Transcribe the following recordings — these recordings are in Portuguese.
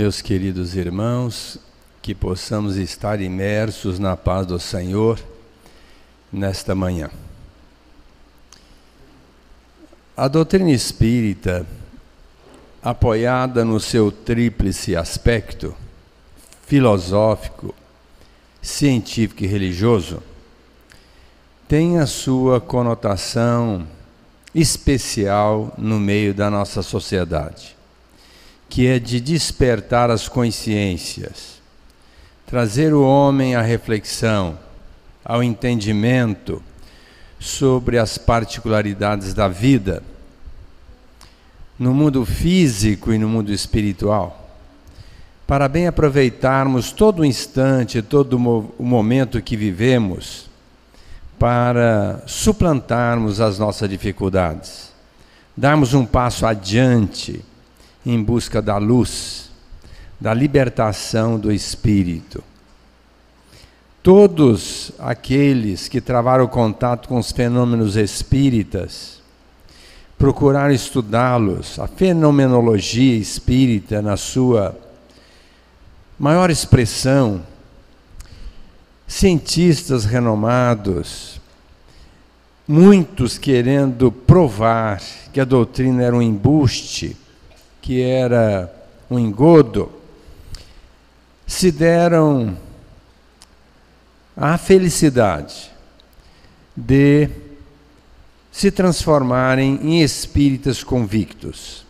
Meus queridos irmãos, que possamos estar imersos na paz do Senhor nesta manhã. A doutrina espírita, apoiada no seu tríplice aspecto, filosófico, científico e religioso, tem a sua conotação especial no meio da nossa sociedade, que é de despertar as consciências, trazer o homem à reflexão, ao entendimento sobre as particularidades da vida, no mundo físico e no mundo espiritual, para bem aproveitarmos todo o instante, todo o momento que vivemos, para suplantarmos as nossas dificuldades, darmos um passo adiante em busca da luz, da libertação do espírito. Todos aqueles que travaram contato com os fenômenos espíritas, procuraram estudá-los, a fenomenologia espírita na sua maior expressão, cientistas renomados, muitos querendo provar que a doutrina era um embuste, que era um engodo, se deram a felicidade de se transformarem em espíritas convictos,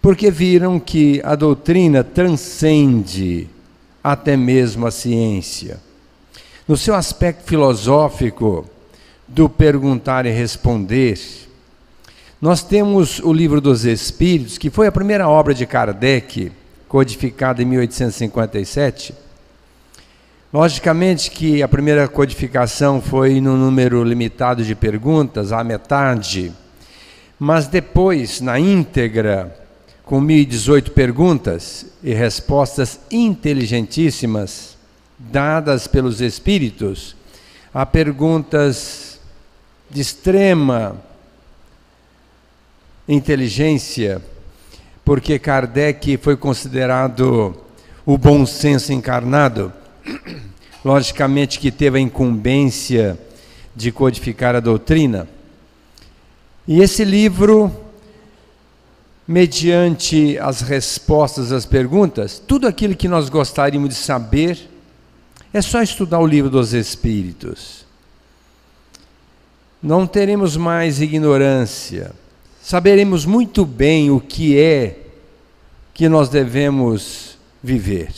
porque viram que a doutrina transcende até mesmo a ciência. No seu aspecto filosófico do perguntar e responder, nós temos o Livro dos Espíritos, que foi a primeira obra de Kardec, codificada em 1857. Logicamente que a primeira codificação foi num número limitado de perguntas, à metade, mas depois, na íntegra, com 1018 perguntas e respostas inteligentíssimas, dadas pelos Espíritos, a perguntas de extrema inteligência, porque Kardec foi considerado o bom senso encarnado, logicamente que teve a incumbência de codificar a doutrina. E esse livro, mediante as respostas às perguntas, tudo aquilo que nós gostaríamos de saber, é só estudar o Livro dos Espíritos. Não teremos mais ignorância, saberemos muito bem o que é que nós devemos viver,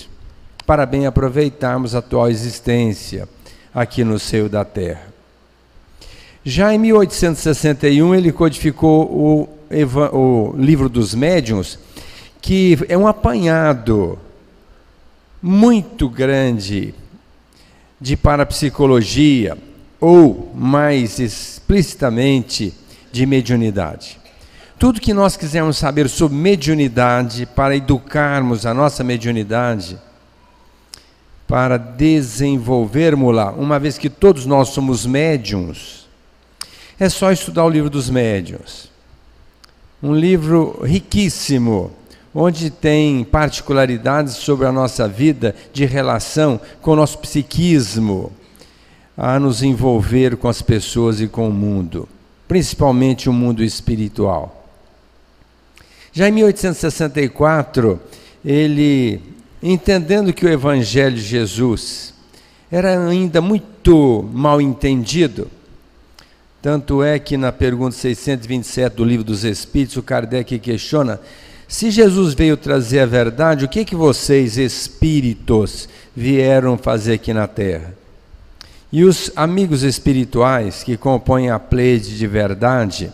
para bem aproveitarmos a atual existência aqui no seio da Terra. Já em 1861 ele codificou o Livro dos Médiuns, que é um apanhado muito grande de parapsicologia, ou mais explicitamente de mediunidade. Tudo que nós quisermos saber sobre mediunidade, para educarmos a nossa mediunidade, para desenvolvermos-la, uma vez que todos nós somos médiuns, é só estudar o Livro dos Médiuns. Um livro riquíssimo, onde tem particularidades sobre a nossa vida, de relação com o nosso psiquismo, a nos envolver com as pessoas e com o mundo, principalmente o mundo espiritual. Já em 1864, ele, entendendo que o Evangelho de Jesus era ainda muito mal entendido, tanto é que na pergunta 627 do Livro dos Espíritos, o Kardec questiona: se Jesus veio trazer a verdade, o que vocês, espíritos, vieram fazer aqui na Terra? E os amigos espirituais que compõem a Pleiade de Verdade,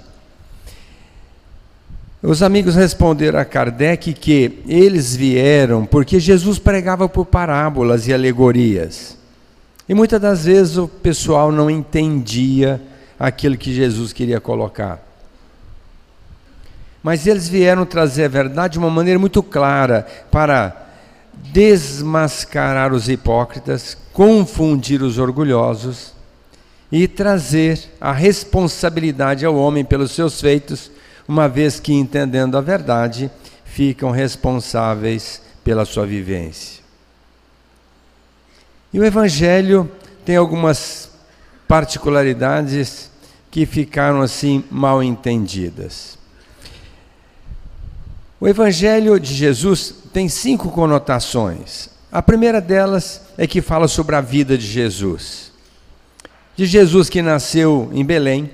os amigos responderam a Kardec que eles vieram porque Jesus pregava por parábolas e alegorias. E muitas das vezes o pessoal não entendia aquilo que Jesus queria colocar. Mas eles vieram trazer a verdade de uma maneira muito clara, para desmascarar os hipócritas, confundir os orgulhosos e trazer a responsabilidade ao homem pelos seus feitos, uma vez que, entendendo a verdade, ficam responsáveis pela sua vivência. E o Evangelho tem algumas particularidades que ficaram assim mal entendidas. O Evangelho de Jesus tem 5 conotações. A primeira delas é que fala sobre a vida de Jesus. De Jesus que nasceu em Belém,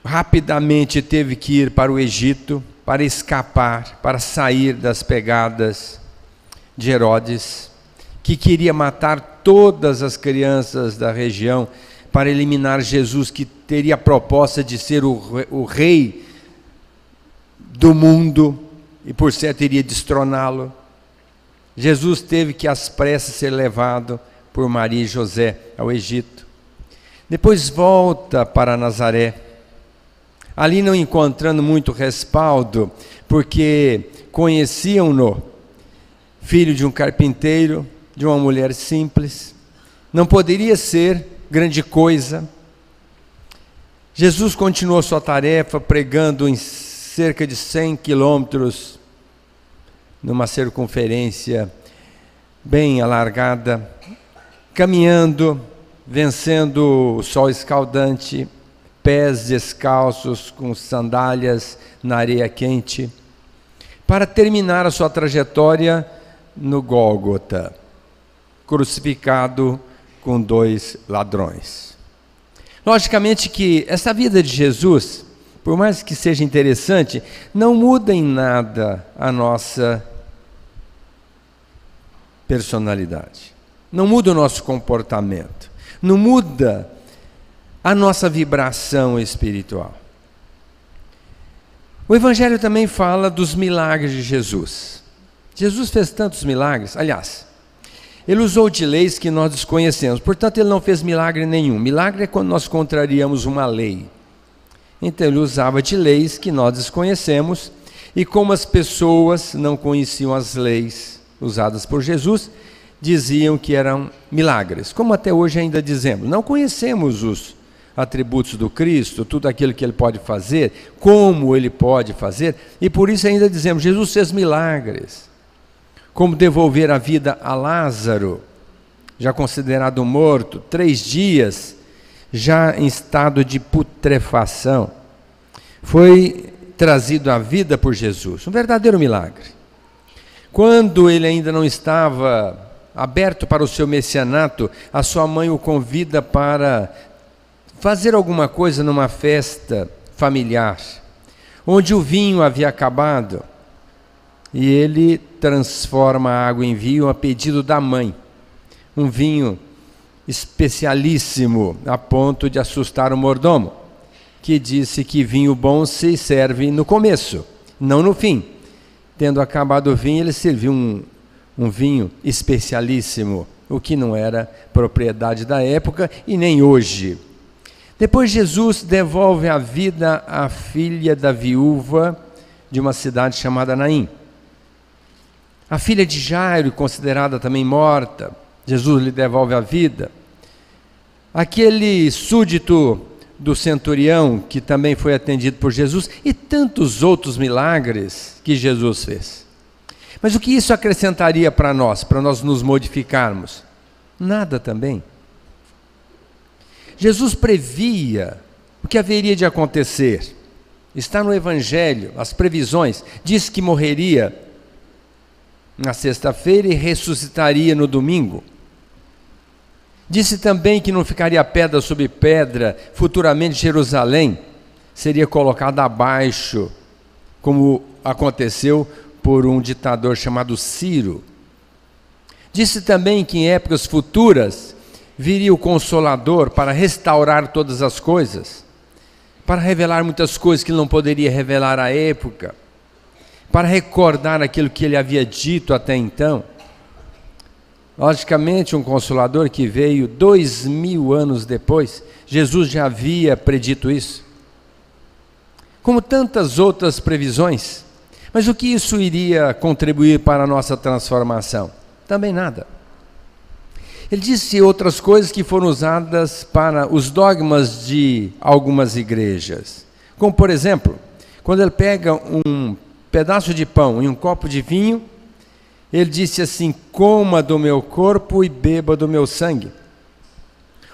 rapidamente teve que ir para o Egito para escapar, para sair das pegadas de Herodes, que queria matar todas as crianças da região para eliminar Jesus, que teria a proposta de ser o rei do mundo e por certo iria destroná-lo. Jesus teve que às pressas ser levado por Maria e José ao Egito. Depois volta para Nazaré, ali não encontrando muito respaldo, porque conheciam-no, filho de um carpinteiro, de uma mulher simples, não poderia ser grande coisa. Jesus continuou sua tarefa pregando em cerca de 100 quilômetros, numa circunferência bem alargada, caminhando, vencendo o sol escaldante, pés descalços com sandálias na areia quente, para terminar a sua trajetória no Gólgota, crucificado com 2 ladrões. Logicamente que essa vida de Jesus, por mais que seja interessante, não muda em nada a nossa personalidade, não muda o nosso comportamento, não muda a nossa vibração espiritual. O Evangelho também fala dos milagres de Jesus. Jesus fez tantos milagres, aliás, ele usou de leis que nós desconhecemos, portanto ele não fez milagre nenhum. Milagre é quando nós contrariamos uma lei. Então ele usava de leis que nós desconhecemos, e como as pessoas não conheciam as leis usadas por Jesus, diziam que eram milagres, como até hoje ainda dizemos. Não conhecemos os atributos do Cristo, tudo aquilo que ele pode fazer, como ele pode fazer, e por isso ainda dizemos, Jesus fez milagres, como devolver a vida a Lázaro, já considerado morto, 3 dias, já em estado de putrefação, foi trazido à vida por Jesus, um verdadeiro milagre. Quando ele ainda não estava aberto para o seu messianato, a sua mãe o convida para fazer alguma coisa numa festa familiar, onde o vinho havia acabado, e ele transforma a água em vinho a pedido da mãe, um vinho especialíssimo, a ponto de assustar o mordomo, que disse que vinho bom se serve no começo, não no fim. Tendo acabado o vinho, ele serviu um vinho especialíssimo, o que não era propriedade da época e nem hoje. Depois Jesus devolve a vida à filha da viúva de uma cidade chamada Naim. A filha de Jairo, considerada também morta, Jesus lhe devolve a vida. Aquele súdito do centurião, que também foi atendido por Jesus, e tantos outros milagres que Jesus fez. Mas o que isso acrescentaria para nós nos modificarmos? Nada também. Jesus previa o que haveria de acontecer. Está no Evangelho, as previsões. Diz que morreria na sexta-feira e ressuscitaria no domingo. Disse também que não ficaria pedra sobre pedra, futuramente Jerusalém seria colocada abaixo, como aconteceu por um ditador chamado Ciro. Disse também que em épocas futuras viria o Consolador para restaurar todas as coisas, para revelar muitas coisas que ele não poderia revelar à época, para recordar aquilo que ele havia dito até então. Logicamente, um Consolador que veio 2000 anos depois, Jesus já havia predito isso, como tantas outras previsões. Mas o que isso iria contribuir para a nossa transformação? Também nada. Ele disse outras coisas que foram usadas para os dogmas de algumas igrejas, como por exemplo, quando ele pega um pedaço de pão e um copo de vinho, ele disse assim: coma do meu corpo e beba do meu sangue.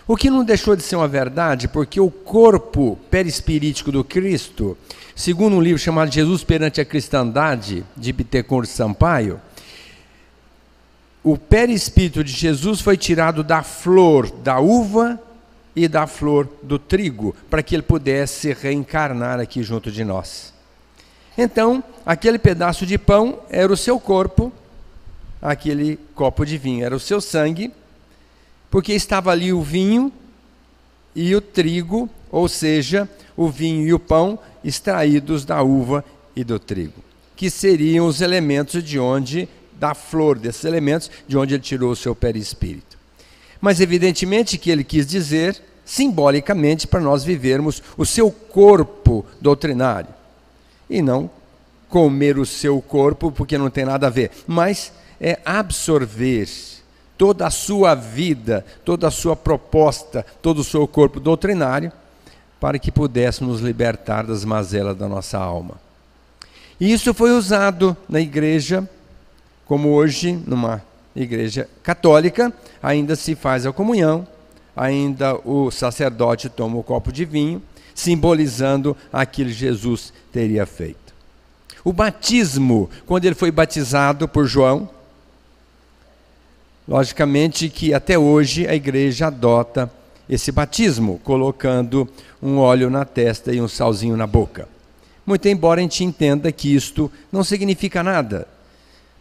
O que não deixou de ser uma verdade, porque o corpo perispirítico do Cristo, segundo um livro chamado Jesus perante a Cristandade, de Bittencourt Sampaio, o perispírito de Jesus foi tirado da flor da uva e da flor do trigo, para que ele pudesse reencarnar aqui junto de nós. Então, aquele pedaço de pão era o seu corpo, aquele copo de vinho era o seu sangue, porque estava ali o vinho e o trigo, ou seja, o vinho e o pão extraídos da uva e do trigo, que seriam os elementos da flor, desses elementos, de onde ele tirou o seu perispírito. Mas evidentemente que ele quis dizer, simbolicamente, para nós vivermos o seu corpo doutrinário, e não comer o seu corpo, porque não tem nada a ver, mas é absorver toda a sua vida, toda a sua proposta, todo o seu corpo doutrinário, para que pudéssemos nos libertar das mazelas da nossa alma. E isso foi usado na igreja, como hoje, numa igreja católica, ainda se faz a comunhão, ainda o sacerdote toma o copo de vinho, simbolizando aquilo que Jesus teria feito. O batismo, quando ele foi batizado por João, logicamente que até hoje a igreja adota esse batismo, colocando um óleo na testa e um salzinho na boca. Muito embora a gente entenda que isto não significa nada,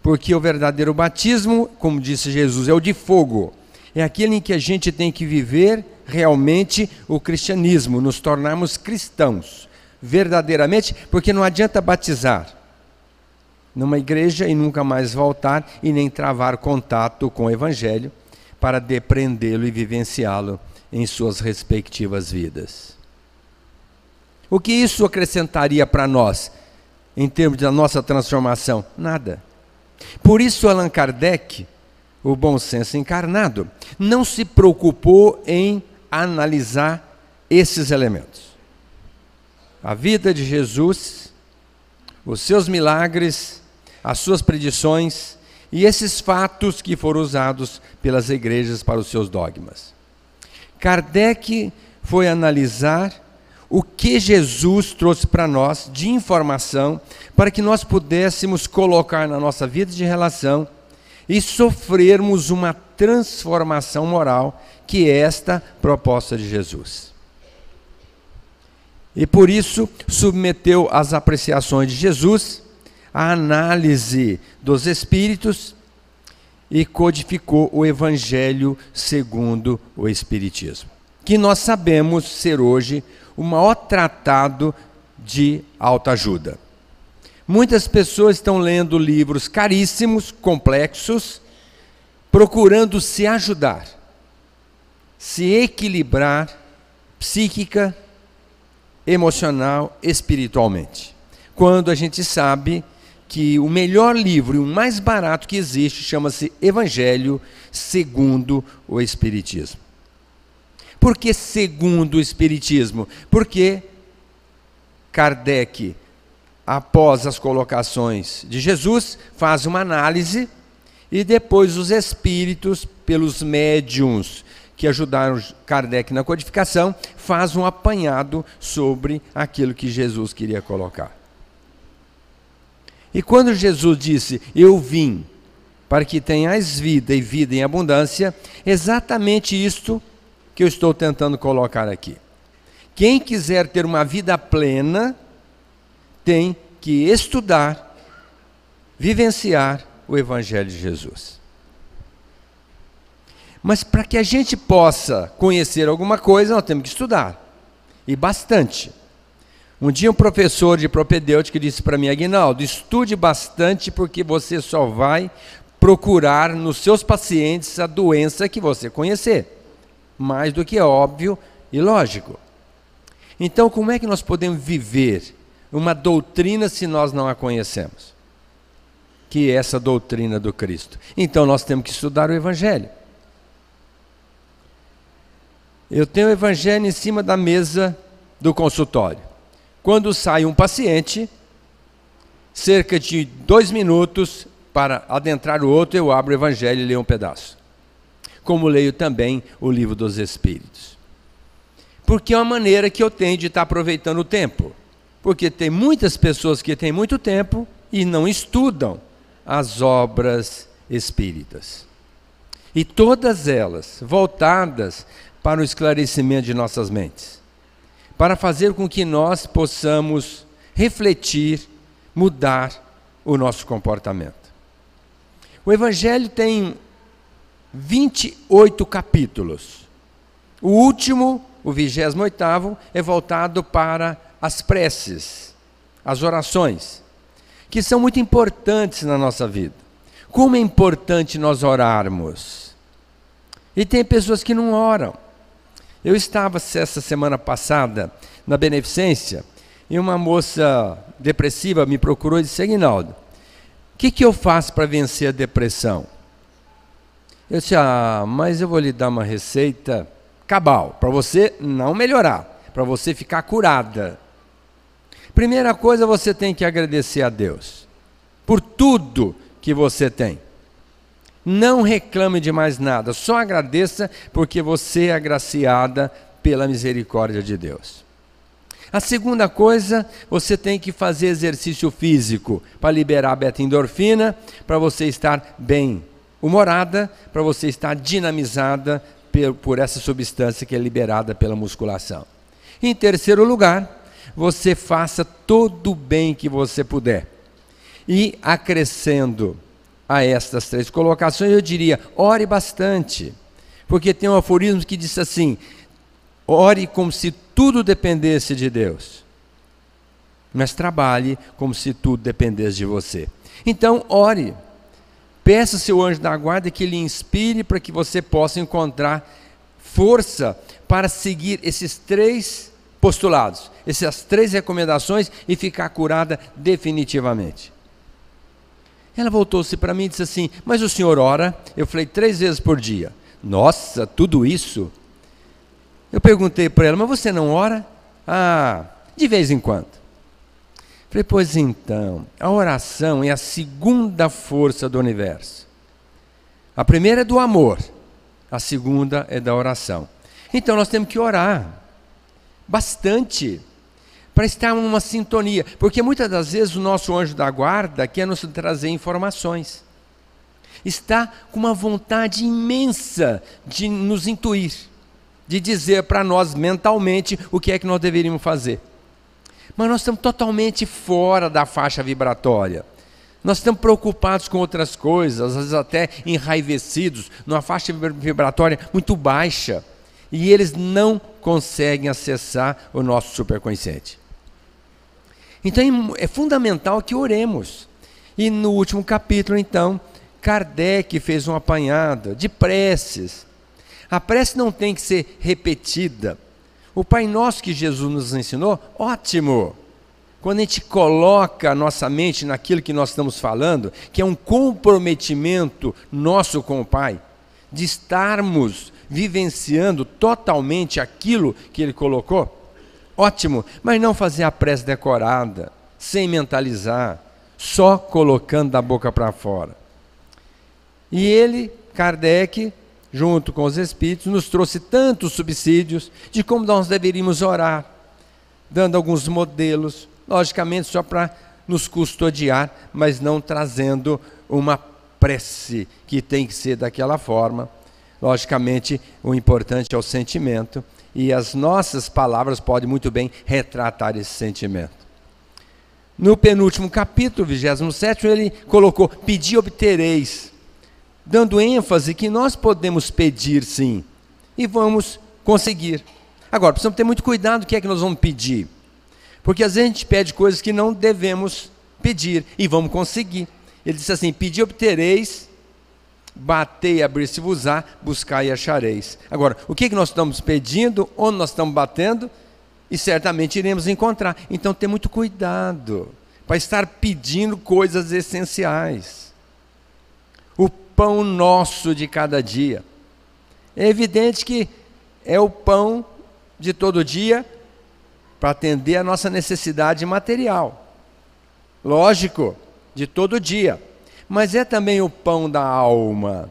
porque o verdadeiro batismo, como disse Jesus, é o de fogo. É aquele em que a gente tem que viver realmente o cristianismo, nos tornarmos cristãos, verdadeiramente, porque não adianta batizar numa igreja e nunca mais voltar e nem travar contato com o Evangelho para depreendê-lo e vivenciá-lo em suas respectivas vidas. O que isso acrescentaria para nós, em termos da nossa transformação? Nada. Por isso Allan Kardec, o bom senso encarnado, não se preocupou em analisar esses elementos. A vida de Jesus, os seus milagres, as suas predições e esses fatos que foram usados pelas igrejas para os seus dogmas. Kardec foi analisar o que Jesus trouxe para nós de informação para que nós pudéssemos colocar na nossa vida de relação e sofrermos uma transformação moral, que é esta proposta de Jesus. E por isso submeteu as apreciações de Jesus à análise dos Espíritos e codificou o Evangelho segundo o Espiritismo, que nós sabemos ser hoje o maior tratado de autoajuda. Muitas pessoas estão lendo livros caríssimos, complexos, procurando se ajudar, se equilibrar psíquica, emocional, espiritualmente. Quando a gente sabe que o melhor livro e o mais barato que existe chama-se Evangelho segundo o Espiritismo. Por que segundo o Espiritismo? Porque Kardec, após as colocações de Jesus, faz uma análise e depois os espíritos, pelos médiuns que ajudaram Kardec na codificação, faz um apanhado sobre aquilo que Jesus queria colocar. E quando Jesus disse, eu vim para que tenhais vida e vida em abundância, exatamente isto que eu estou tentando colocar aqui. Quem quiser ter uma vida plena, tem que estudar, vivenciar o Evangelho de Jesus. Mas para que a gente possa conhecer alguma coisa, nós temos que estudar, e bastante. Um dia um professor de propedêutica disse para mim, Aguinaldo, estude bastante porque você só vai procurar nos seus pacientes a doença que você conhecer. Mais do que óbvio e lógico. Então, como é que nós podemos viver uma doutrina se nós não a conhecemos? Que é essa doutrina do Cristo. Então, nós temos que estudar o Evangelho. Eu tenho o Evangelho em cima da mesa do consultório. Quando sai um paciente, cerca de 2 minutos, para adentrar o outro, eu abro o Evangelho e leio um pedaço. Como leio também o Livro dos Espíritos. Porque é uma maneira que eu tenho de estar aproveitando o tempo. Porque tem muitas pessoas que têm muito tempo e não estudam as obras espíritas. E todas elas voltadas para o esclarecimento de nossas mentes. Para fazer com que nós possamos refletir, mudar o nosso comportamento. O Evangelho tem 28 capítulos. O último, o 28º, é voltado para as preces, as orações, que são muito importantes na nossa vida. Como é importante nós orarmos. E tem pessoas que não oram. Eu estava essa semana passada na Beneficência e uma moça depressiva me procurou e disse: Aguinaldo, o que eu faço para vencer a depressão? Eu disse: mas eu vou lhe dar uma receita cabal, para você não melhorar, para você ficar curada. Primeira coisa, você tem que agradecer a Deus por tudo que você tem. Não reclame de mais nada, só agradeça porque você é agraciada pela misericórdia de Deus. A segunda coisa, você tem que fazer exercício físico para liberar a beta-endorfina, para você estar bem humorada, para você estar dinamizada por essa substância que é liberada pela musculação. Em terceiro lugar, você faça todo o bem que você puder. E acrescendo a estas 3 colocações, eu diria, ore bastante. Porque tem um aforismo que diz assim: ore como se tudo dependesse de Deus, mas trabalhe como se tudo dependesse de você. Então, ore. Peça ao seu anjo da guarda que lhe inspire para que você possa encontrar força para seguir esses 3 postulados, essas 3 recomendações e ficar curada definitivamente. Ela voltou-se para mim e disse assim: mas o senhor ora? Eu falei: 3 vezes por dia. Nossa, tudo isso? Eu perguntei para ela: mas você não ora? De vez em quando. Falei: pois então, a oração é a segunda força do universo. A primeira é do amor, a segunda é da oração. Então nós temos que orar bastante para estar numa sintonia, porque muitas das vezes o nosso anjo da guarda quer nos trazer informações. Está com uma vontade imensa de nos intuir, de dizer para nós mentalmente o que é que nós deveríamos fazer. Mas nós estamos totalmente fora da faixa vibratória. Nós estamos preocupados com outras coisas, às vezes até enraivecidos, numa faixa vibratória muito baixa. E eles não conseguem acessar o nosso superconsciente. Então é fundamental que oremos. E no último capítulo, então, Kardec fez um apanhado de preces. A prece não tem que ser repetida. O Pai Nosso que Jesus nos ensinou, ótimo. Quando a gente coloca a nossa mente naquilo que nós estamos falando, que é um comprometimento nosso com o Pai, de estarmos vivenciando totalmente aquilo que Ele colocou, ótimo. Mas não fazer a prece decorada, sem mentalizar, só colocando da boca para fora. E ele, Kardec, junto com os Espíritos, nos trouxe tantos subsídios de como nós deveríamos orar, dando alguns modelos, logicamente só para nos custodiar, mas não trazendo uma prece que tem que ser daquela forma. Logicamente, o importante é o sentimento, e as nossas palavras podem muito bem retratar esse sentimento. No penúltimo capítulo, 27º, ele colocou: pedi, obtereis, dando ênfase que nós podemos pedir sim, e vamos conseguir. Agora, precisamos ter muito cuidado do que é que nós vamos pedir, porque às vezes a gente pede coisas que não devemos pedir, e vamos conseguir. Ele disse assim: pedi, obtereis, batei, abrir-se-vos-á, buscai e achareis. Agora, o que nós estamos pedindo, onde nós estamos batendo, e certamente iremos encontrar. Então, ter muito cuidado para estar pedindo coisas essenciais. O pão nosso de cada dia. É evidente que é o pão de todo dia para atender a nossa necessidade material. lógico, de todo dia, mas é também o pão da alma.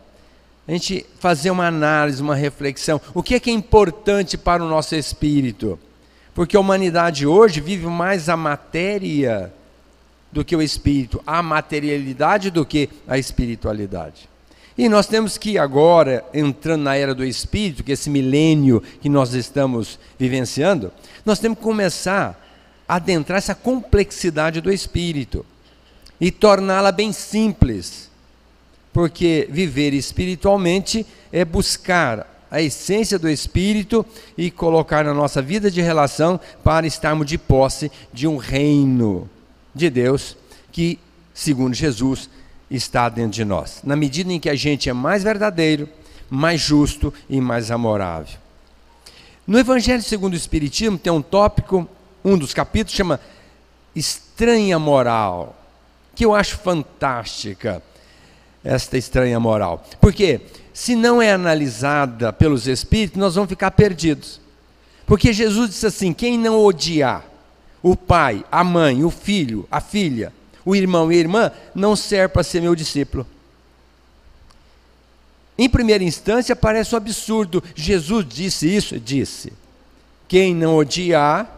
A gente fazer uma análise, uma reflexão, o que é importante para o nosso espírito? Porque a humanidade hoje vive mais a matéria do que o espírito, a materialidade do que a espiritualidade. E nós temos que agora, entrando na era do espírito, que é esse milênio que nós estamos vivenciando, nós temos que começar a adentrar essa complexidade do espírito e torná-la bem simples. Porque viver espiritualmente é buscar a essência do Espírito e colocar na nossa vida de relação para estarmos de posse de um reino de Deus que, segundo Jesus, está dentro de nós. Na medida em que a gente é mais verdadeiro, mais justo e mais amorável. No Evangelho segundo o Espiritismo tem um tópico, um dos capítulos chama Estranha Moral, que eu acho fantástica. Esta estranha moral, porque se não é analisada pelos Espíritos, nós vamos ficar perdidos, porque Jesus disse assim: quem não odiar o pai, a mãe, o filho, a filha, o irmão e a irmã, não serve para ser meu discípulo. Em primeira instância parece um absurdo, Jesus disse isso? Disse, quem não odiar,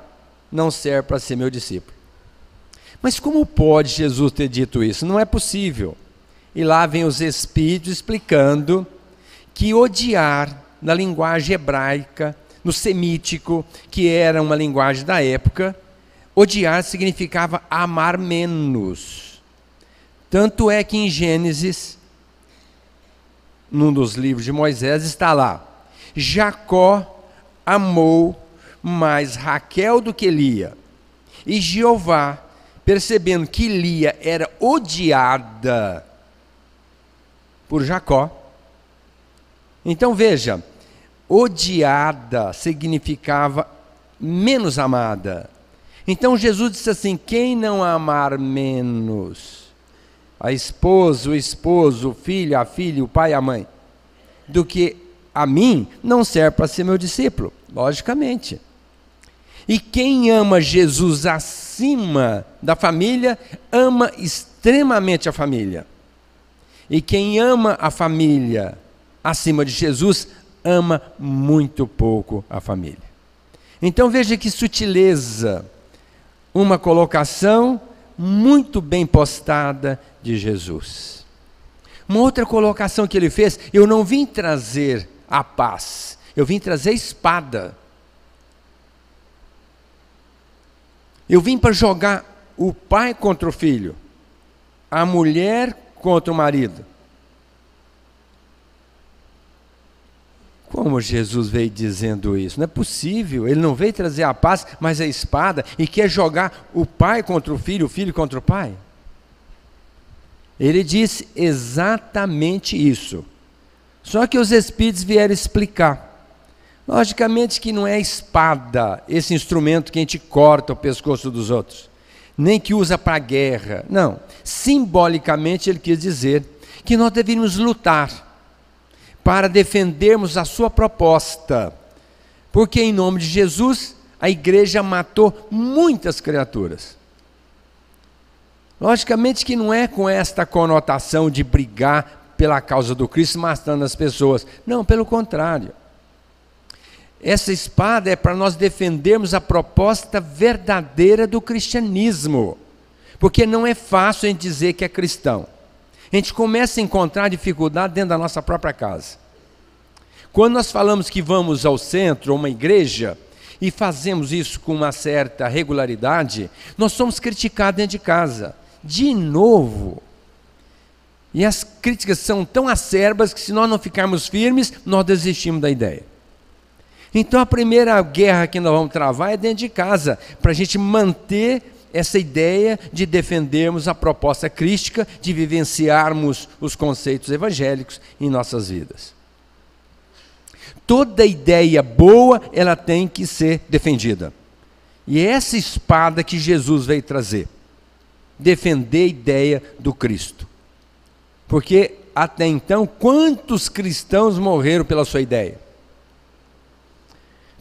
não serve para ser meu discípulo. Mas como pode Jesus ter dito isso? Não é possível. E lá vem os Espíritos explicando que odiar, na linguagem hebraica, no semítico, que era uma linguagem da época, odiar significava amar menos. Tanto é que em Gênesis, num dos livros de Moisés, está lá: Jacó amou mais Raquel do que Lia. E Jeová, percebendo que Lia era odiada por Jacó. Então veja, odiada significava menos amada. Então Jesus disse assim: quem não amar menos a esposa, o esposo, o filho, a filha, o pai, a mãe, do que a mim, não serve para ser meu discípulo, logicamente. E quem ama Jesus acima da família, ama extremamente a família. E quem ama a família acima de Jesus, ama muito pouco a família. Então veja que sutileza, uma colocação muito bem postada de Jesus. Uma outra colocação que ele fez: eu não vim trazer a paz, eu vim trazer a espada. Eu vim para jogar o pai contra o filho, a mulher contra o marido. Como Jesus veio dizendo isso? Não é possível. Ele não veio trazer a paz, mas a espada, e quer jogar o pai contra o filho contra o pai. Ele disse exatamente isso. Só que os Espíritos vieram explicar. Logicamente que não é a espada, esse instrumento que a gente corta o pescoço dos outros, nem que usa para a guerra. Não. Simbolicamente ele quis dizer que nós deveríamos lutar para defendermos a sua proposta, porque em nome de Jesus a igreja matou muitas criaturas. Logicamente que não é com esta conotação de brigar pela causa do Cristo matando as pessoas, não, pelo contrário. Essa espada é para nós defendermos a proposta verdadeira do cristianismo, porque não é fácil a gente dizer que é cristão. A gente começa a encontrar dificuldade dentro da nossa própria casa. Quando nós falamos que vamos ao centro, a uma igreja, e fazemos isso com uma certa regularidade, nós somos criticados dentro de casa. De novo. E as críticas são tão acerbas que, se nós não ficarmos firmes, nós desistimos da ideia. Então a primeira guerra que nós vamos travar é dentro de casa, para a gente manter essa ideia de defendermos a proposta crística, de vivenciarmos os conceitos evangélicos em nossas vidas. Toda ideia boa, ela tem que ser defendida. E é essa espada que Jesus veio trazer. Defender a ideia do Cristo. Porque até então, quantos cristãos morreram pela sua ideia?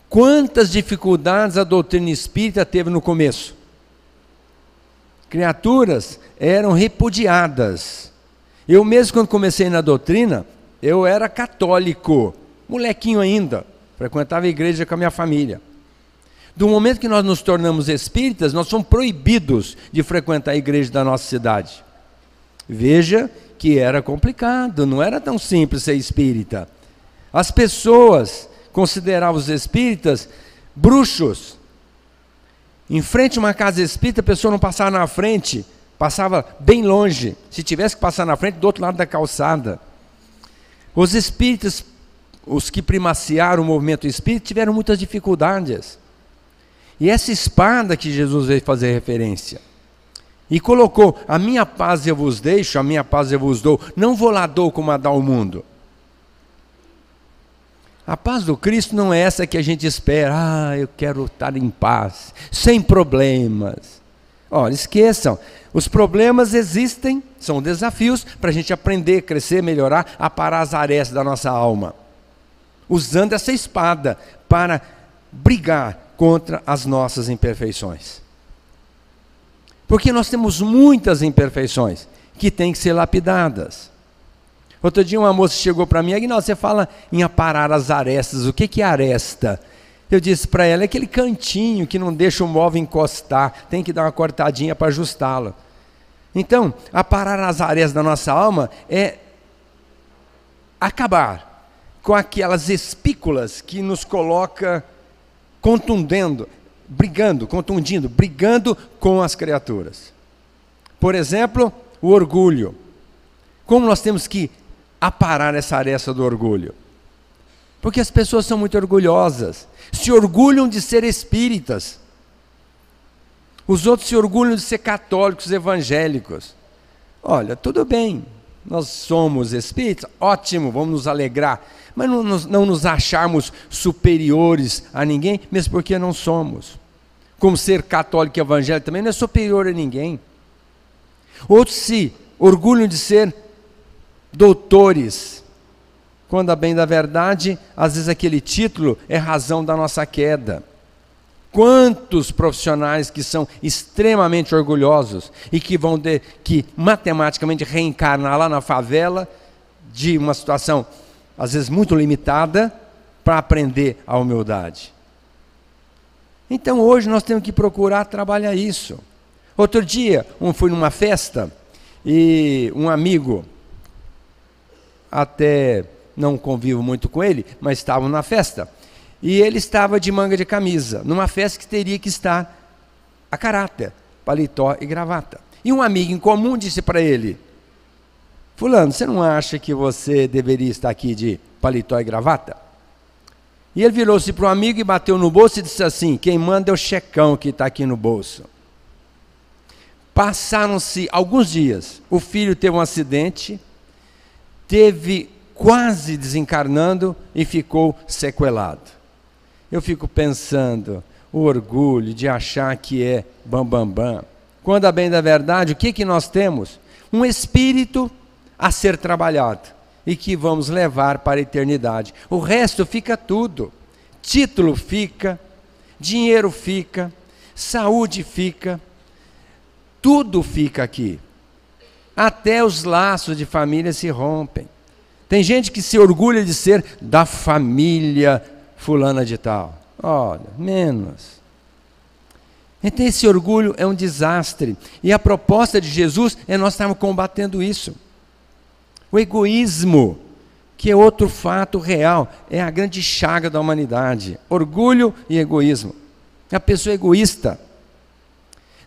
Quantas dificuldades a doutrina espírita teve no começo? criaturas eram repudiadas. Eu mesmo, quando comecei na doutrina, eu era católico, molequinho ainda, frequentava a igreja com a minha família. Do momento que nós nos tornamos espíritas, nós somos proibidos de frequentar a igreja da nossa cidade. Veja que era complicado, não era tão simples ser espírita. As pessoas consideravam os espíritas bruxos. Em frente a uma casa espírita, a pessoa não passava na frente, passava bem longe. Se tivesse que passar na frente, do outro lado da calçada. Os espíritas, os que primaciaram o movimento espírita, tiveram muitas dificuldades. E essa espada que Jesus veio fazer referência, e colocou: a minha paz eu vos deixo, a minha paz eu vos dou, não vou lá dou como a dá o mundo. A paz do Cristo não é essa que a gente espera, eu quero estar em paz, sem problemas. Olha, esqueçam, os problemas existem, são desafios para a gente aprender, crescer, melhorar, aparar as arestas da nossa alma, usando essa espada para brigar contra as nossas imperfeições. Porque nós temos muitas imperfeições que têm que ser lapidadas. Outro dia uma moça chegou para mim, Aguinaldo, você fala em aparar as arestas, o que é aresta? Eu disse para ela, é aquele cantinho que não deixa o móvel encostar, tem que dar uma cortadinha para ajustá-lo. Então, aparar as arestas da nossa alma é acabar com aquelas espículas que nos coloca contundindo com as criaturas. Por exemplo, o orgulho. Como nós temos que aparar essa aresta do orgulho? Porque as pessoas são muito orgulhosas, se orgulham de ser espíritas. Os outros se orgulham de ser católicos, evangélicos. Olha, tudo bem, nós somos espíritas, ótimo, vamos nos alegrar, mas não nos acharmos superiores a ninguém, mesmo porque não somos. Como ser católico e evangélico também não é superior a ninguém. Outros se orgulham de ser doutores, quando a bem da verdade, às vezes aquele título é razão da nossa queda. Quantos profissionais que são extremamente orgulhosos e que vão ter que matematicamente reencarnar lá na favela de uma situação às vezes muito limitada para aprender a humildade. Então hoje nós temos que procurar trabalhar isso. Outro dia, fui numa festa e um amigo, até não convivo muito com ele, mas estavam na festa, e ele estava de manga de camisa, numa festa que teria que estar a caráter, paletó e gravata. E um amigo em comum disse para ele: fulano, você não acha que você deveria estar aqui de paletó e gravata? E ele virou-se para o amigo e bateu no bolso e disse assim: quem manda é o checão que está aqui no bolso. Passaram-se alguns dias, o filho teve um acidente, teve quase desencarnando e ficou sequelado. Eu fico pensando, o orgulho de achar que é bam. Quando a bem da verdade, o que nós temos? Um espírito a ser trabalhado e que vamos levar para a eternidade. O resto fica tudo. Título fica, dinheiro fica, saúde fica, tudo fica aqui. Até os laços de família se rompem. Tem gente que se orgulha de ser da família fulana de tal. Olha, menos. Então esse orgulho é um desastre. E a proposta de Jesus é nós estarmos combatendo isso. O egoísmo, que é outro fato real, é a grande chaga da humanidade. Orgulho e egoísmo. A pessoa egoísta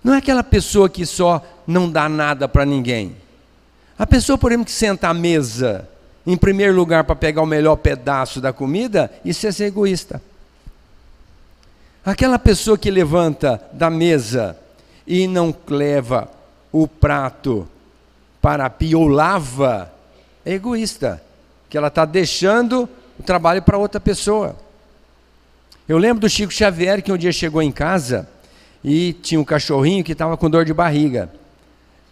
não é aquela pessoa que só não dá nada para ninguém. A pessoa, por exemplo, que senta à mesa em primeiro lugar para pegar o melhor pedaço da comida, isso é ser egoísta. Aquela pessoa que levanta da mesa e não leva o prato para a pia ou lava, é egoísta, que ela está deixando o trabalho para outra pessoa. Eu lembro do Chico Xavier, que um dia chegou em casa e tinha um cachorrinho que estava com dor de barriga.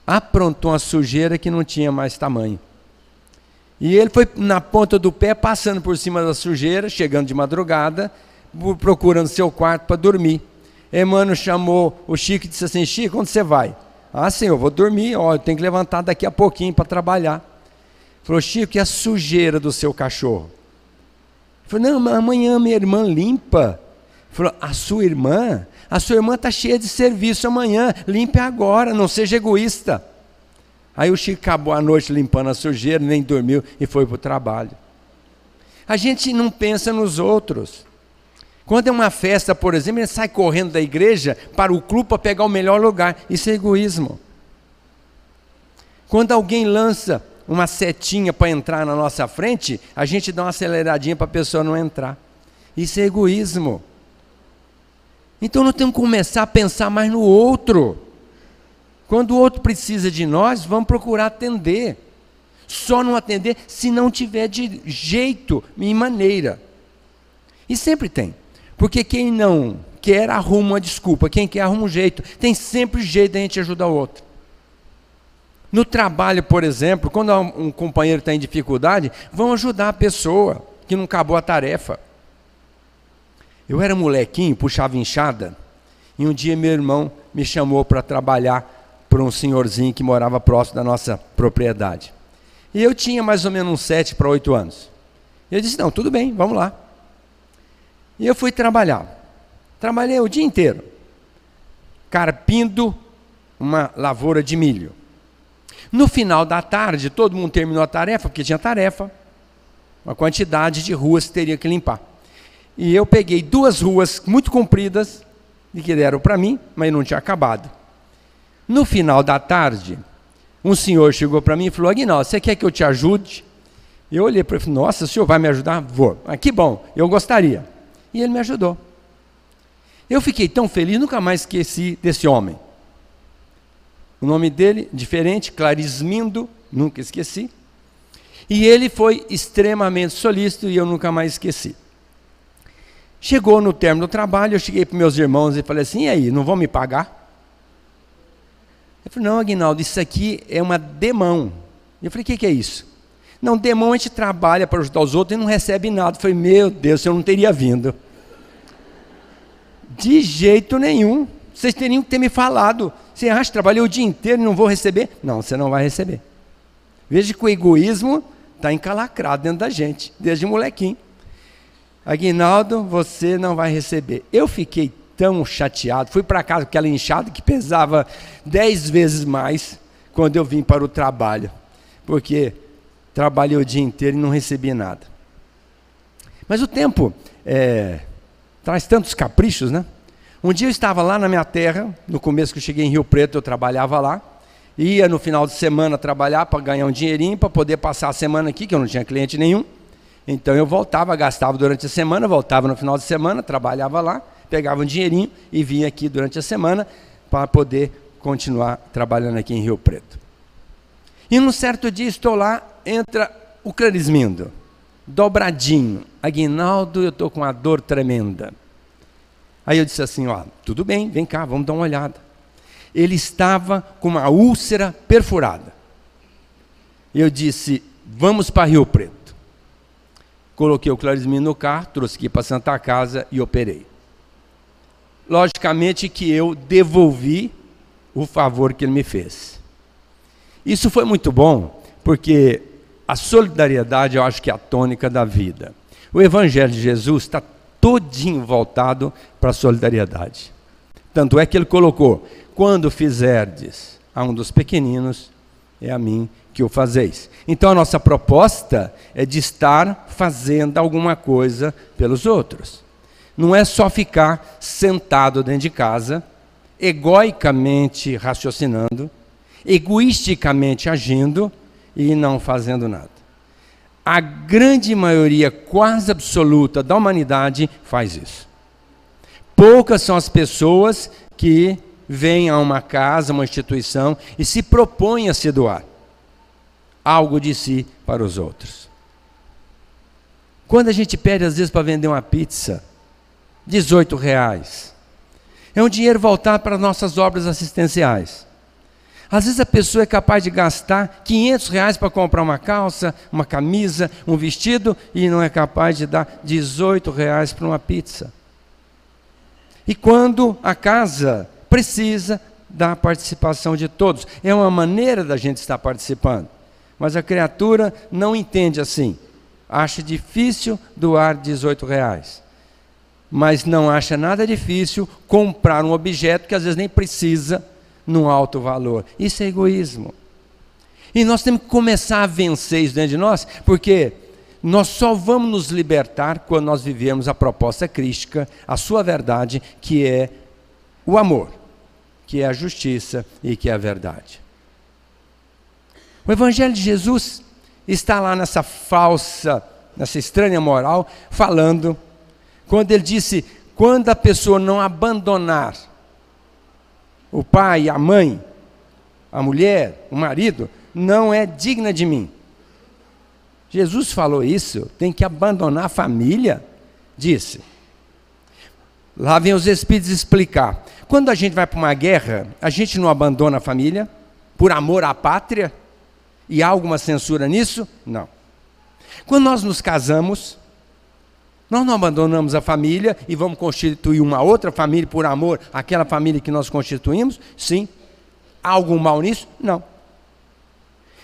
Aprontou uma sujeira que não tinha mais tamanho. E ele foi na ponta do pé, passando por cima da sujeira, chegando de madrugada, procurando seu quarto para dormir. Emmanuel chamou o Chico e disse assim: Chico, onde você vai? Ah, senhor, eu vou dormir, ó, eu tenho que levantar daqui a pouquinho para trabalhar. Falou, Chico, e a sujeira do seu cachorro? Falou, não, mas amanhã minha irmã limpa. Falou, a sua irmã está cheia de serviço amanhã, limpe agora, não seja egoísta. Aí o Chico acabou a noite limpando a sujeira, nem dormiu e foi para o trabalho. A gente não pensa nos outros. Quando é uma festa, por exemplo, ele sai correndo da igreja para o clube para pegar o melhor lugar. Isso é egoísmo. Quando alguém lança uma setinha para entrar na nossa frente, a gente dá uma aceleradinha para a pessoa não entrar. Isso é egoísmo. Então nós temos que começar a pensar mais no outro. Quando o outro precisa de nós, vamos procurar atender. Só não atender se não tiver de jeito e maneira. E sempre tem. Porque quem não quer arruma uma desculpa, quem quer arruma um jeito. Tem sempre jeito de a gente ajudar o outro. No trabalho, por exemplo, quando um companheiro está em dificuldade, vão ajudar a pessoa que não acabou a tarefa. Eu era molequinho, puxava enxada, e um dia meu irmão me chamou para trabalhar para um senhorzinho que morava próximo da nossa propriedade. E eu tinha mais ou menos uns 7 para 8 anos. E eu disse, não, tudo bem, vamos lá. E eu fui trabalhar. Trabalhei o dia inteiro, carpindo uma lavoura de milho. No final da tarde, todo mundo terminou a tarefa, porque tinha tarefa, uma quantidade de ruas que teria que limpar. E eu peguei 2 ruas muito compridas, e que deram para mim, mas não tinha acabado. No final da tarde, um senhor chegou para mim e falou, Aguinaldo, você quer que eu te ajude? Eu olhei para ele e falei, nossa, o senhor vai me ajudar? Vou. Ah, que bom, eu gostaria. E ele me ajudou. Eu fiquei tão feliz, nunca mais esqueci desse homem. O nome dele, diferente, Clarismindo, nunca esqueci. E ele foi extremamente solícito e eu nunca mais esqueci. Chegou no término do trabalho, eu cheguei para meus irmãos e falei assim, e aí, não vão me pagar? Eu falei, não, Aguinaldo, isso aqui é uma demão. Eu falei, o que é isso? Não, demão a gente trabalha para ajudar os outros e não recebe nada. Eu falei, meu Deus, eu não teria vindo. De jeito nenhum. Vocês teriam que ter me falado. Você acha que trabalhei o dia inteiro e não vou receber? Não, você não vai receber. Veja que o egoísmo está encalacrado dentro da gente, desde molequinho. Aguinaldo, você não vai receber. Eu fiquei tão chateado, fui para casa com aquela enxada que pesava 10 vezes mais quando eu vim para o trabalho, porque trabalhei o dia inteiro e não recebi nada. Mas o tempo traz tantos caprichos, né? Um dia eu estava lá na minha terra, no começo que eu cheguei em Rio Preto, eu trabalhava lá, ia no final de semana trabalhar para ganhar um dinheirinho, para poder passar a semana aqui, que eu não tinha cliente nenhum. Então eu voltava, gastava durante a semana, voltava no final de semana, trabalhava lá, pegava um dinheirinho e vinha aqui durante a semana para poder continuar trabalhando aqui em Rio Preto. E num certo dia estou lá, entra o Clarismindo, dobradinho. Aguinaldo, eu estou com uma dor tremenda. Aí eu disse assim, ó, tudo bem, vem cá, vamos dar uma olhada. Ele estava com uma úlcera perfurada. Eu disse, vamos para Rio Preto. Coloquei o Clarismindo no carro, trouxe aqui para Santa Casa e operei. Logicamente que eu devolvi o favor que ele me fez. Isso foi muito bom, porque a solidariedade eu acho que é a tônica da vida. O Evangelho de Jesus está todinho voltado para a solidariedade. Tanto é que ele colocou, quando fizerdes a um dos pequeninos, é a mim que o fazeis. Então a nossa proposta é de estar fazendo alguma coisa pelos outros. Não é só ficar sentado dentro de casa, egoicamente raciocinando, egoisticamente agindo e não fazendo nada. A grande maioria, quase absoluta da humanidade faz isso. Poucas são as pessoas que vêm a uma casa, uma instituição e se propõem a se doar algo de si para os outros. Quando a gente pede às vezes para vender uma pizza, R$18, é um dinheiro voltado para nossas obras assistenciais. Às vezes a pessoa é capaz de gastar R$500 para comprar uma calça, uma camisa, um vestido, e não é capaz de dar R$18 para uma pizza. E quando a casa precisa, da participação de todos. É uma maneira da gente estar participando. Mas a criatura não entende assim. Acha difícil doar R$18. Mas não acha nada difícil comprar um objeto que às vezes nem precisa num alto valor. Isso é egoísmo. E nós temos que começar a vencer isso dentro de nós, porque nós só vamos nos libertar quando nós vivemos a proposta crística, a sua verdade, que é o amor, que é a justiça e que é a verdade. O Evangelho de Jesus está lá nessa estranha moral, falando, quando ele disse, quando a pessoa não abandonar o pai, a mãe, a mulher, o marido, não é digna de mim. Jesus falou isso, tem que abandonar a família, disse. Lá vem os Espíritos explicar. Quando a gente vai para uma guerra, a gente não abandona a família, por amor à pátria, e há alguma censura nisso? Não. Quando nós nos casamos, nós não abandonamos a família e vamos constituir uma outra família por amor àquela família que nós constituímos? Sim. Há algum mal nisso? Não.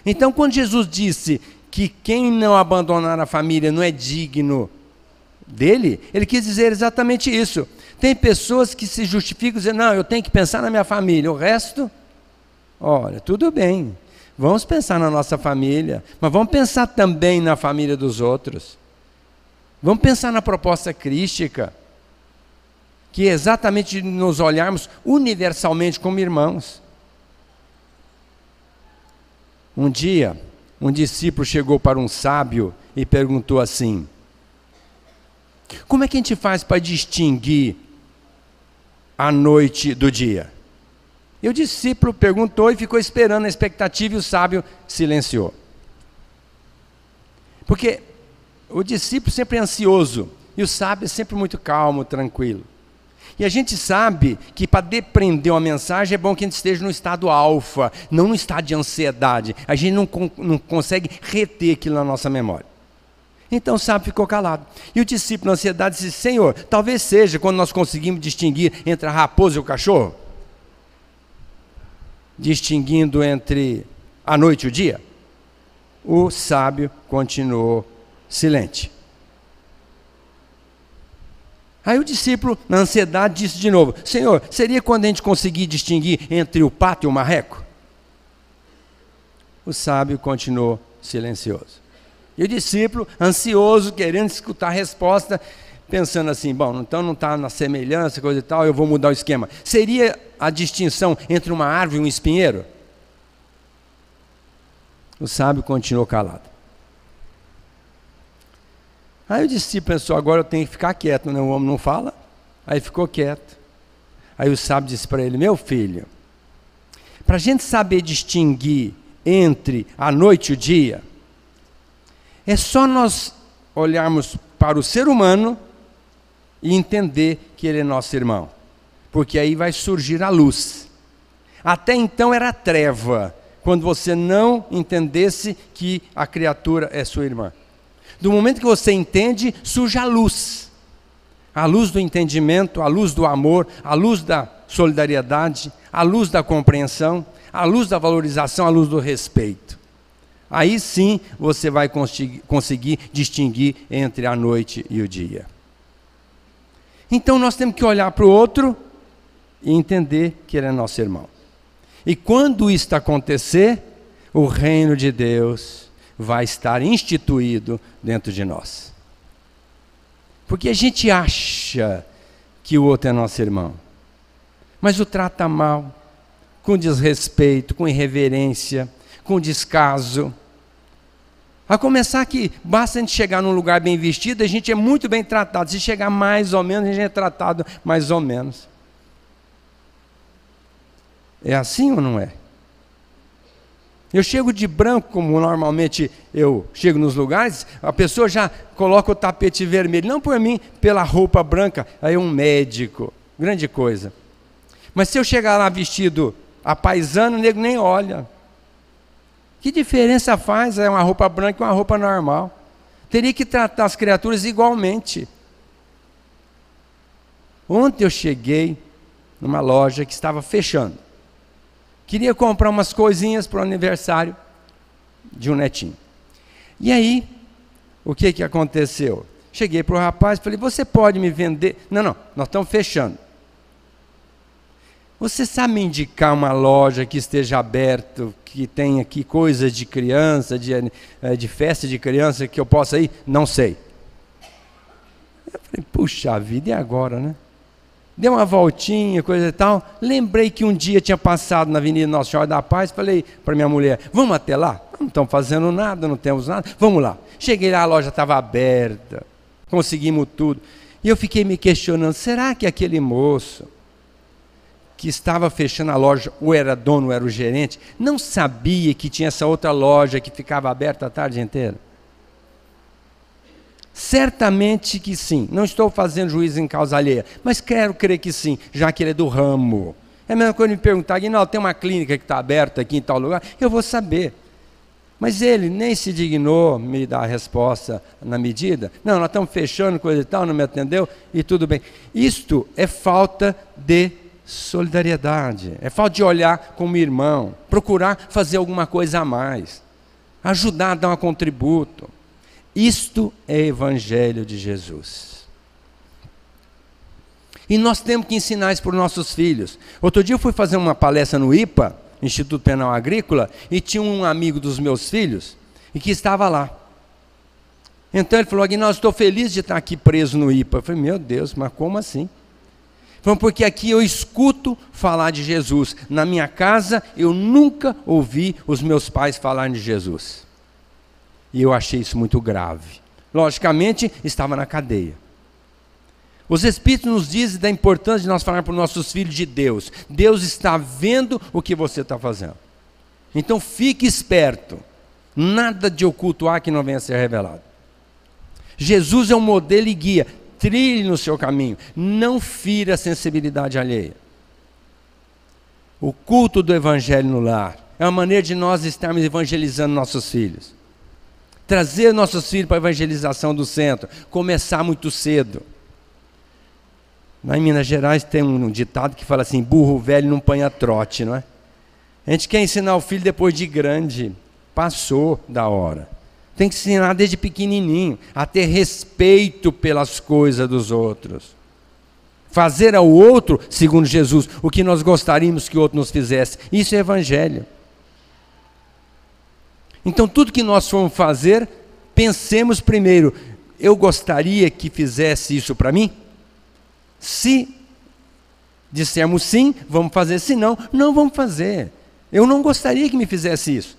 Então, quando Jesus disse que quem não abandonar a família não é digno dele, ele quis dizer exatamente isso. Tem pessoas que se justificam dizendo, não, eu tenho que pensar na minha família, o resto, olha, tudo bem, vamos pensar na nossa família, mas vamos pensar também na família dos outros. Vamos pensar na proposta crística, que é exatamente nos olharmos universalmente como irmãos. Um dia, um discípulo chegou para um sábio e perguntou assim, como é que a gente faz para distinguir a noite do dia? E o discípulo perguntou e ficou esperando a expectativa e o sábio silenciou. Porque o discípulo sempre é ansioso e o sábio é sempre muito calmo, tranquilo. E a gente sabe que para depreender uma mensagem é bom que a gente esteja no estado alfa, não no estado de ansiedade. A gente não consegue reter aquilo na nossa memória. Então o sábio ficou calado. E o discípulo na ansiedade disse, Senhor, talvez seja quando nós conseguimos distinguir entre a raposa e o cachorro? Distinguindo entre a noite e o dia? O sábio continuou silente. Aí o discípulo, na ansiedade, disse de novo, Senhor, seria quando a gente conseguir distinguir entre o pato e o marreco? O sábio continuou silencioso. E o discípulo, ansioso, querendo escutar a resposta, pensando assim, bom, então não está na semelhança, coisa e tal, eu vou mudar o esquema. Seria a distinção entre uma árvore e um espinheiro? O sábio continuou calado. Aí o discípulo pensou, agora eu tenho que ficar quieto, né? O homem não fala. Aí ficou quieto. Aí o sábio disse para ele, meu filho, para a gente saber distinguir entre a noite e o dia, é só nós olharmos para o ser humano e entender que ele é nosso irmão. Porque aí vai surgir a luz. Até então era treva, quando você não entendesse que a criatura é sua irmã. Do momento que você entende, surge a luz do entendimento, a luz do amor, a luz da solidariedade, a luz da compreensão, a luz da valorização, a luz do respeito. Aí sim você vai conseguir distinguir entre a noite e o dia. Então nós temos que olhar para o outro e entender que ele é nosso irmão. E quando isso acontecer, o reino de Deus vai estar instituído dentro de nós. Porque a gente acha que o outro é nosso irmão, mas o trata mal, com desrespeito, com irreverência, com descaso. A começar que basta a gente chegar num lugar bem vestido, a gente é muito bem tratado. Se chegar mais ou menos, a gente é tratado mais ou menos. É assim ou não é? Eu chego de branco, como normalmente eu chego nos lugares, a pessoa já coloca o tapete vermelho, não por mim, pela roupa branca, aí um médico, grande coisa. Mas se eu chegar lá vestido a paisano, o nego nem olha. Que diferença faz uma roupa branca e uma roupa normal? Teria que tratar as criaturas igualmente. Ontem eu cheguei numa loja que estava fechando. Queria comprar umas coisinhas para o aniversário de um netinho. E aí, o que aconteceu? Cheguei para o rapaz e falei, você pode me vender? Não, nós estamos fechando. Você sabe me indicar uma loja que esteja aberta, que tenha aqui coisas de criança, de festa de criança, que eu possa ir? Não sei. Eu falei, puxa vida, e agora, né? Dei uma voltinha, coisa e tal. Lembrei que um dia tinha passado na Avenida Nossa Senhora da Paz. Falei para minha mulher, vamos até lá? Não estamos fazendo nada, não temos nada. Vamos lá. Cheguei lá, a loja estava aberta. Conseguimos tudo. E eu fiquei me questionando, será que aquele moço que estava fechando a loja, ou era dono, ou era o gerente, não sabia que tinha essa outra loja que ficava aberta a tarde inteira? Certamente que sim. Não estou fazendo juízo em causa alheia, mas quero crer que sim, já que ele é do ramo. É a mesma coisa me perguntar, Aguinaldo, tem uma clínica que está aberta aqui em tal lugar? Eu vou saber. Mas ele nem se dignou me dar a resposta na medida. Não, nós estamos fechando, coisa e tal, não me atendeu, e tudo bem. Isto é falta de solidariedade, é falta de olhar como irmão, procurar fazer alguma coisa a mais, ajudar a dar um contributo. Isto é Evangelho de Jesus. E nós temos que ensinar isso para os nossos filhos. Outro dia eu fui fazer uma palestra no IPA, Instituto Penal Agrícola, e tinha um amigo dos meus filhos, e que estava lá. Então ele falou, Aguinaldo, estou feliz de estar aqui preso no IPA. Eu falei, meu Deus, mas como assim? Porque aqui eu escuto falar de Jesus. Na minha casa, eu nunca ouvi os meus pais falarem de Jesus. E eu achei isso muito grave. Logicamente, estava na cadeia. Os Espíritos nos dizem da importância de nós falar para os nossos filhos de Deus. Deus está vendo o que você está fazendo. Então, fique esperto. Nada de ocultuar que não venha a ser revelado. Jesus é um modelo e guia. Trilhe no seu caminho, não fira a sensibilidade alheia. O culto do Evangelho no lar é uma maneira de nós estarmos evangelizando nossos filhos. Trazer nossos filhos para a evangelização do centro, começar muito cedo. Lá em Minas Gerais tem um ditado que fala assim, burro velho não panha trote, não é? A gente quer ensinar o filho depois de grande, passou da hora. Tem que ensinar desde pequenininho a ter respeito pelas coisas dos outros. Fazer ao outro, segundo Jesus, o que nós gostaríamos que o outro nos fizesse. Isso é Evangelho. Então, tudo que nós formos fazer, pensemos primeiro, eu gostaria que fizesse isso para mim? Se dissermos sim, vamos fazer. Se não, não vamos fazer. Eu não gostaria que me fizesse isso.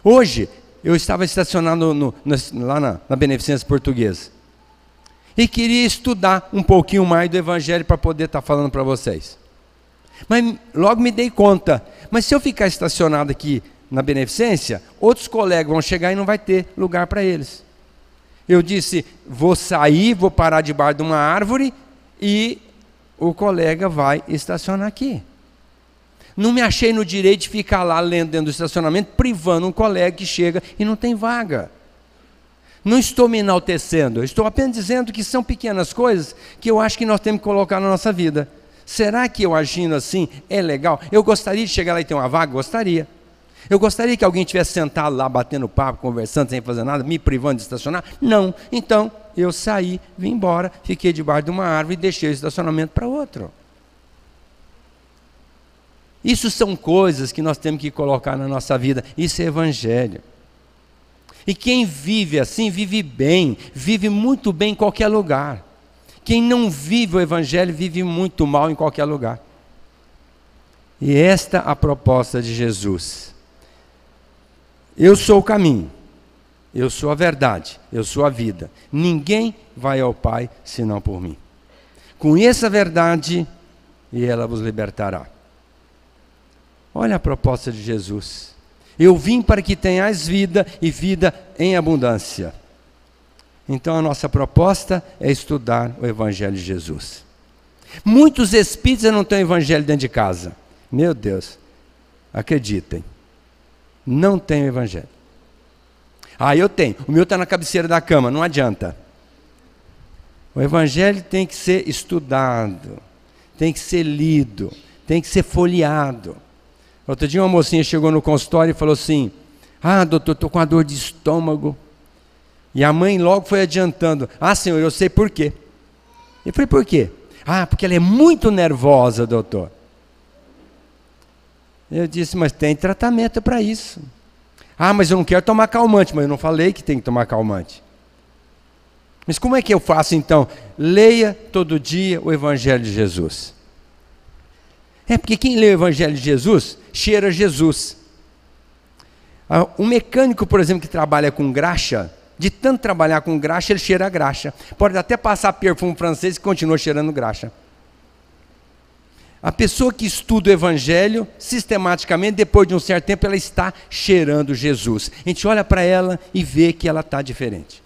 Hoje, eu estava estacionado lá na Beneficência Portuguesa. E queria estudar um pouquinho mais do Evangelho para poder estar falando para vocês. Mas logo me dei conta. Mas se eu ficar estacionado aqui na Beneficência, outros colegas vão chegar e não vai ter lugar para eles. Eu disse, vou sair, vou parar debaixo de uma árvore e o colega vai estacionar aqui. Não me achei no direito de ficar lá lendo dentro do estacionamento, privando um colega que chega e não tem vaga. Não estou me enaltecendo, eu estou apenas dizendo que são pequenas coisas que eu acho que nós temos que colocar na nossa vida. Será que eu agindo assim é legal? Eu gostaria de chegar lá e ter uma vaga? Gostaria. Eu gostaria que alguém estivesse sentado lá, batendo papo, conversando, sem fazer nada, me privando de estacionar? Não. Então, eu saí, vim embora, fiquei debaixo de uma árvore e deixei o estacionamento para outro. Isso são coisas que nós temos que colocar na nossa vida. Isso é Evangelho. E quem vive assim, vive bem, vive muito bem em qualquer lugar. Quem não vive o Evangelho, vive muito mal em qualquer lugar. E esta é a proposta de Jesus. Eu sou o caminho, eu sou a verdade, eu sou a vida. Ninguém vai ao Pai senão por mim. Conheça a verdade e ela vos libertará. Olha a proposta de Jesus. Eu vim para que tenhais vida e vida em abundância. Então a nossa proposta é estudar o Evangelho de Jesus. Muitos espíritos não têm Evangelho dentro de casa. Meu Deus, acreditem. Não tem o Evangelho. Ah, eu tenho. O meu está na cabeceira da cama, não adianta. O Evangelho tem que ser estudado, tem que ser lido, tem que ser folheado. Outro dia uma mocinha chegou no consultório e falou assim: ah, doutor, estou com uma dor de estômago. E a mãe logo foi adiantando: ah, senhor, eu sei por quê. Eu falei: por quê? Ah, porque ela é muito nervosa, doutor. Eu disse: mas tem tratamento para isso. Ah, mas eu não quero tomar calmante. Mas eu não falei que tem que tomar calmante. Mas como é que eu faço então? Leia todo dia o Evangelho de Jesus. É porque quem lê o Evangelho de Jesus, cheira Jesus. Um mecânico, por exemplo, que trabalha com graxa, de tanto trabalhar com graxa, ele cheira a graxa. Pode até passar perfume francês e continua cheirando graxa. A pessoa que estuda o Evangelho, sistematicamente, depois de um certo tempo, ela está cheirando Jesus. A gente olha para ela e vê que ela está diferente.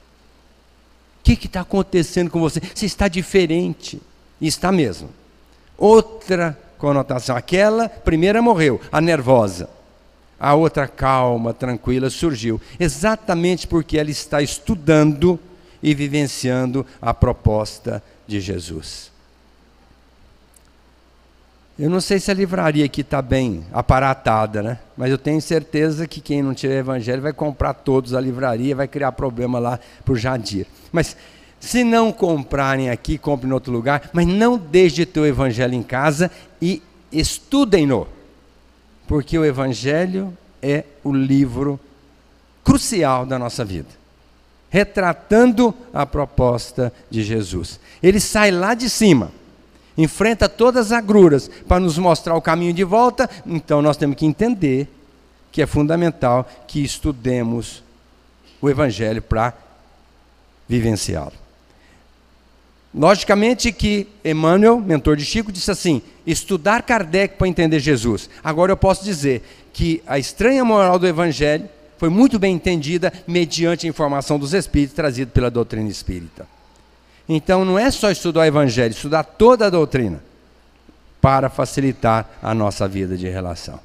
O que está acontecendo com você? Você está diferente. E está mesmo. Outra conotação. Aquela primeira morreu, a nervosa. A outra calma, tranquila, surgiu. Exatamente porque ela está estudando e vivenciando a proposta de Jesus. Eu não sei se a livraria aqui está bem aparatada, né? Mas eu tenho certeza que quem não tiver evangelho vai comprar todos a livraria, vai criar problema lá para o Jadir. Mas se não comprarem aqui, comprem em outro lugar, mas não deixe de ter o evangelho em casa e estudem-no. Porque o evangelho é o livro crucial da nossa vida, retratando a proposta de Jesus. Ele sai lá de cima, enfrenta todas as agruras para nos mostrar o caminho de volta. Então nós temos que entender que é fundamental que estudemos o evangelho para vivenciá-lo. Logicamente que Emmanuel, mentor de Chico, disse assim: estudar Kardec para entender Jesus. Agora eu posso dizer que a estranha moral do Evangelho foi muito bem entendida mediante a informação dos Espíritos trazida pela doutrina espírita. Então não é só estudar o Evangelho, estudar toda a doutrina para facilitar a nossa vida de relação.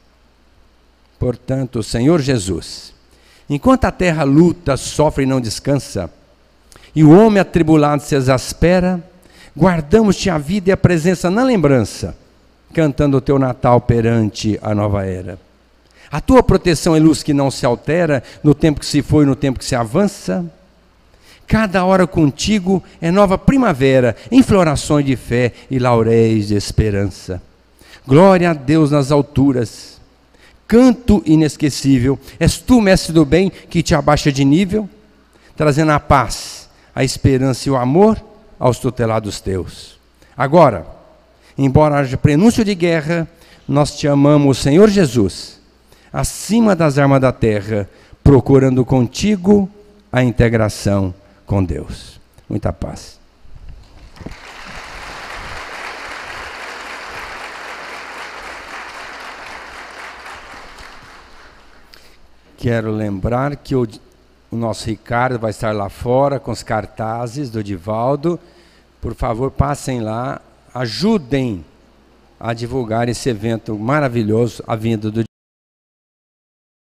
Portanto, o Senhor Jesus, enquanto a terra luta, sofre e não descansa, e o homem atribulado se exaspera, guardamos-te a vida e a presença na lembrança, cantando o teu Natal perante a nova era. A tua proteção é luz que não se altera, no tempo que se foi e no tempo que se avança. Cada hora contigo é nova primavera, em florações de fé e lauréis de esperança. Glória a Deus nas alturas, canto inesquecível, és tu, mestre do bem, que te abaixa de nível, trazendo a paz, a esperança e o amor aos tutelados teus. Agora, embora haja prenúncio de guerra, nós te amamos, Senhor Jesus, acima das armas da terra, procurando contigo a integração com Deus. Muita paz. Quero lembrar que o nosso Ricardo vai estar lá fora com os cartazes do Divaldo. Por favor, passem lá, ajudem a divulgar esse evento maravilhoso, a vinda do